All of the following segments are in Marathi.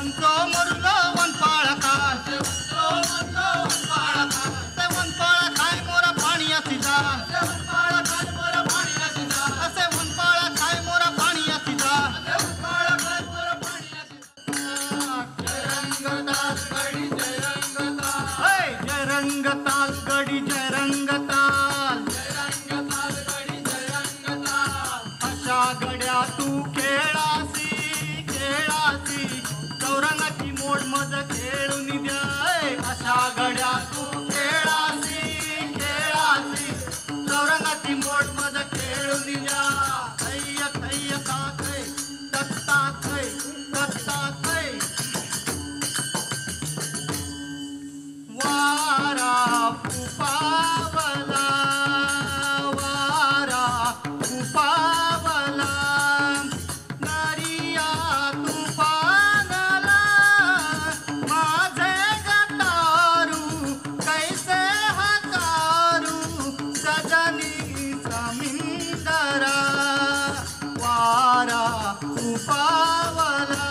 वंतो मरुलो वनपाळा काय वनपाळा काय मोरा पाणी असिता असे वनपाळा काय मोरा पाणी असिता जय रंगताल गडी जय रंगताल अशा गड्या तू खेळासी चौरंगाची मोड मज खेळून द्या अशा गड्या तू खेळासी चौरंगाची मोड मज खेळून द्या थैय थैय ताथै दत्ता थै वारा उपावला नरिया तुफानला माझे गतारू कैसे हकारू सजनी समिंदरा वारा उपावला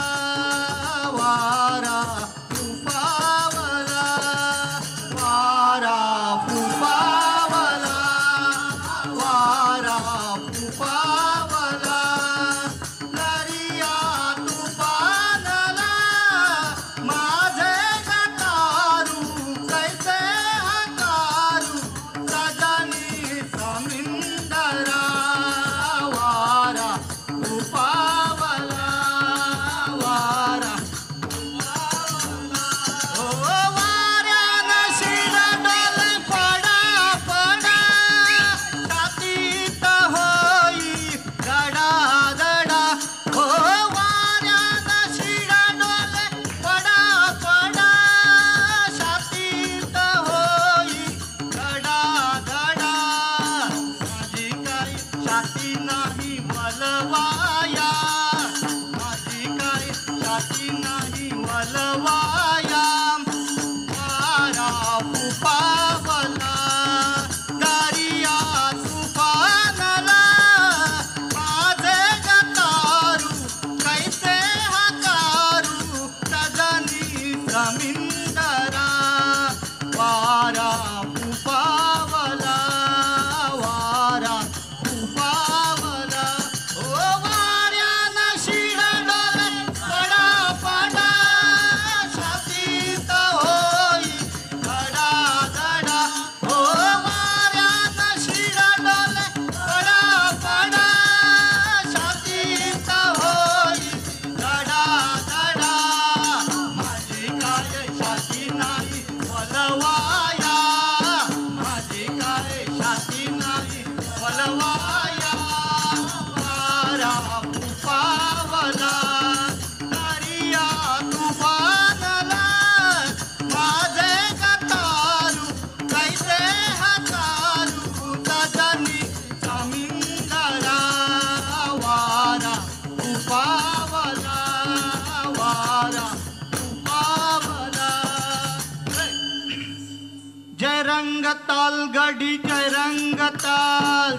रंगताल गडी जय रंगताल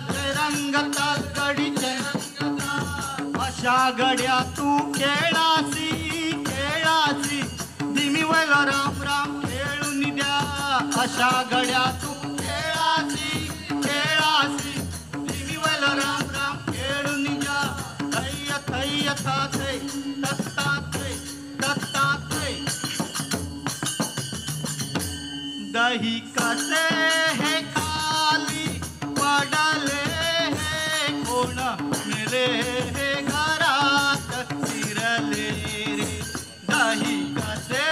गडी जय रंगताल अशा गड्या तू खेळासी दिमी वैल राम राम खेळून द्या अशा गड्या तू खेळासी दिमी वैल राम राम खेळून द्या थैय थैय ताथै दत्ता थै दही कसे है खाली पडले है कोण मेरे है घरात फिरले रे दही कसे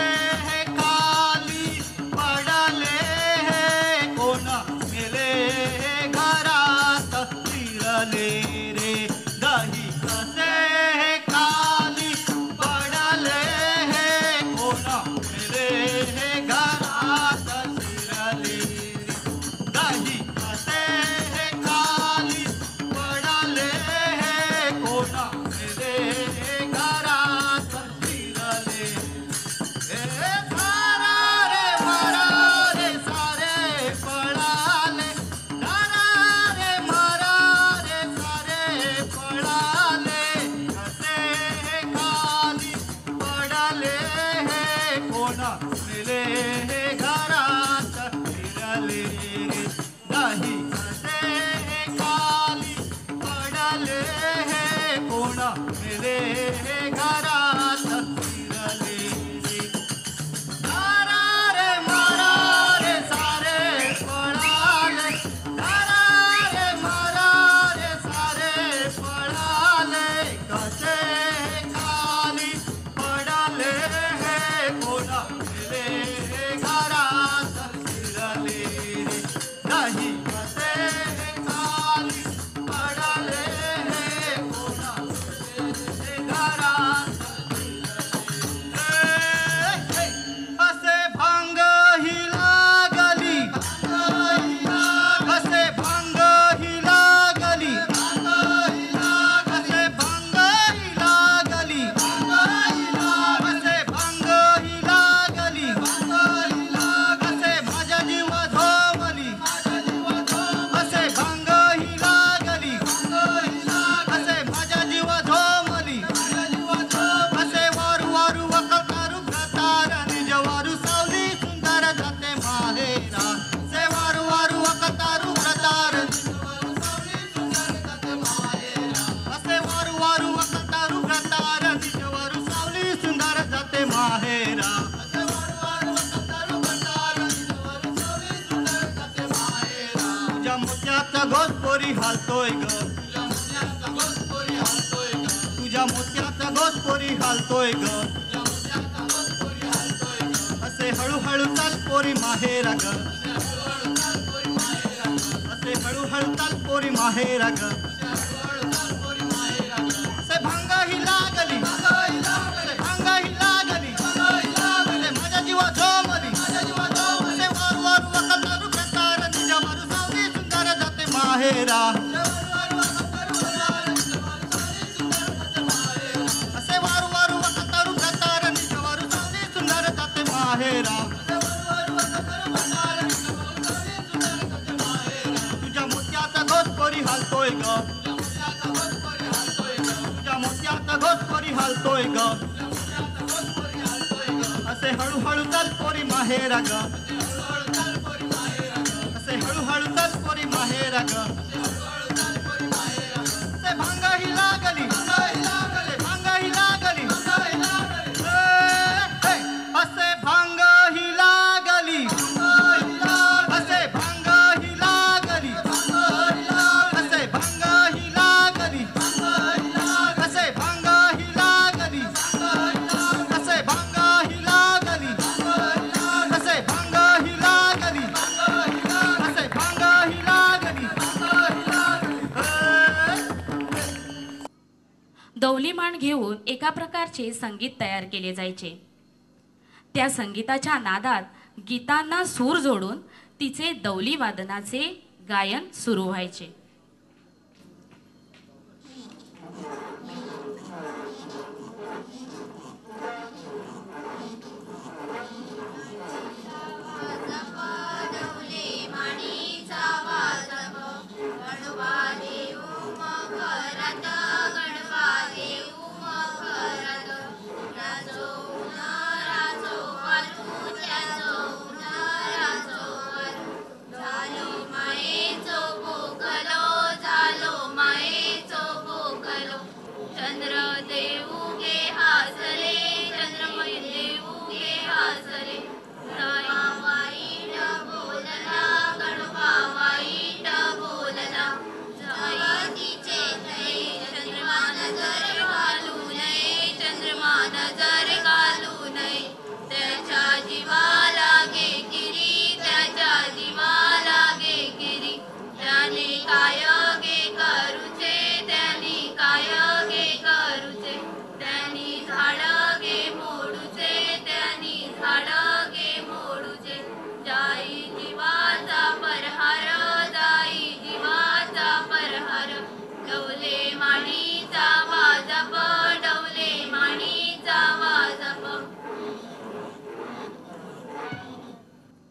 है खाली पडले है कोण मेरे है घरात फिरले रे दही कसे है खाली पडले है कोण मेरे है घरात फिरले कोणा मेले घरात फिरले रे नाही कसे खाली पडले कोणा मेले घरात फिरले रे मारा रे सारे पळाले मारा रे सारे पळाले कसे खाली पडले कोणा मेले घरात फिरले रे नाही कसे खाली पडले कोणा मेले घरात असे भांग ही लागली असे भांग ही लागली असे भांग ही लागली असे भांग ही लागली असे माझा जीव झोमली असे भांग ही लागली असे माझा जीव झोमली असे वारू वारू वकतारू प्रतार निज वारू सावली सुंदर जाते माहेरा से वारू वारू वकतारू प्रतार असे वारू वारू वकतारू प्रतार निज वारू सावली सुंदर जाते माहेरा तुझ्या मोत्याचा घोसपोरी हालतोय ग तुझ्या मोत्याचा घोसपोरी हालतोय ग असे हळूहळू चाल पोरी माहेरा ग असे हळूहळू चाल पोरी माहेरा ग असे भांग ही लागली असे भांग ही लागली असे माझ्या जीवा झोमली असे वारू वारू वकतारू प्रतार निज वारू सावली सुंदर जाते माहेरा असे वारू वारू वकतारू प्रतार निज वारू सावली सुंदर जाते माहेरा तुझ्या मोत्याचा घोसपोरी हालतोय ग तुझ्या मोत्याचा घोसपोरी हालतोय ग असे हळूहळू चाल पोरी माहेरा ग असे हळूहळू चाल पोरी माहेरा ग असे भांग ही लागली असे भांग ही लागली असे भांग ही लागली असे भांग ही लागली असे भांग ही लागली असे भांग ही लागली असे भांग ही लागली असे भांग ही लागली असे भांग ही लागली दौलीमाण घेऊन एका प्रकारचे संगीत तयार केले जायचे. त्या संगीताच्या नादात गीतांना सूर जोडून तिचे दौली वादनाचे गायन सुरू व्हायचे.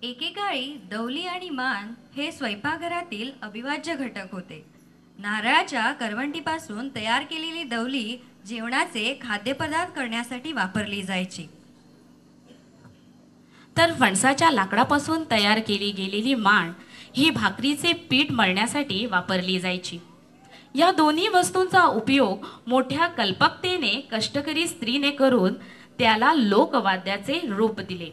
एकेकाळी दौली आणि मान हे स्वयंपाकघरातील अविभाज्य घटक होते. नारळाच्या करवंटीपासून तयार केलेली दौली जेवणाचे खाद्यपदार्थ करण्यासाठी वापरली जायची. तर फणसाच्या लाकडापासून तयार केली गेलेली मांड ही भाकरीचे पीठ मळण्यासाठी वापरली जायची. या दोन्ही वस्तूंचा उपयोग मोठ्या कल्पकतेने कष्टकरी स्त्रीने करून त्याला लोकवाद्याचे रूप दिले.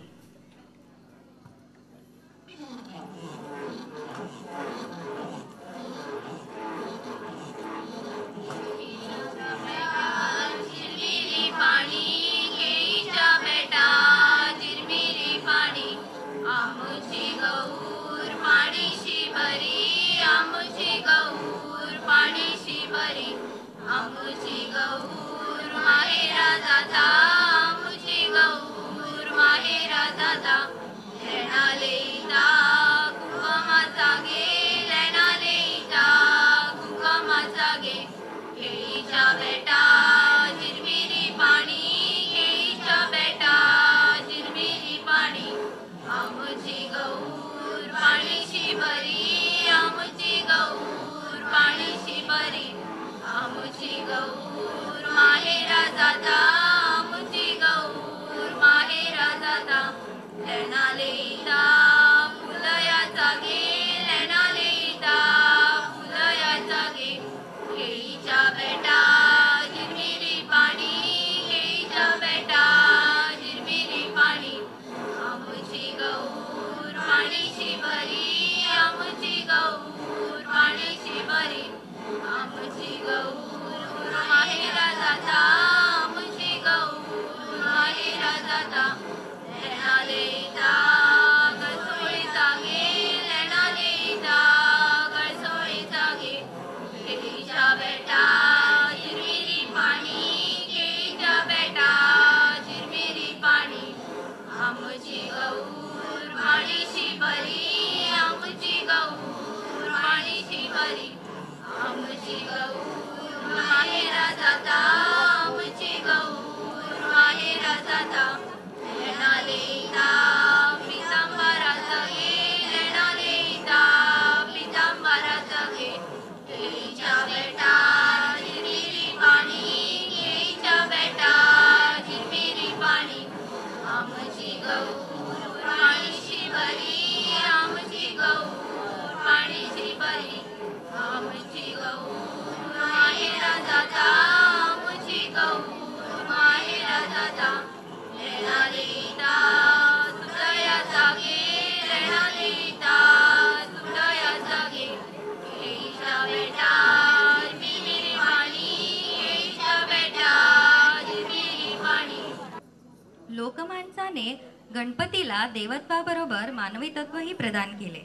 लोकमानसाने गणपतीला देवत्वाबरोबर मानवी तत्वही प्रदान केले.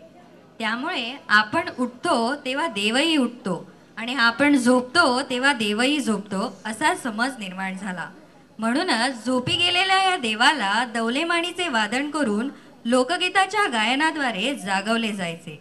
त्यामुळे आपण उठतो तेव्हा देवही उठतो आणि आपण झोपतो तेव्हा देवही झोपतो असा समज निर्माण झाला. म्हणूनच झोपी गेलेल्या या देवाला दौलेमाणीचे वादन करून लोकगीताच्या गायनाद्वारे जागवले जायचे.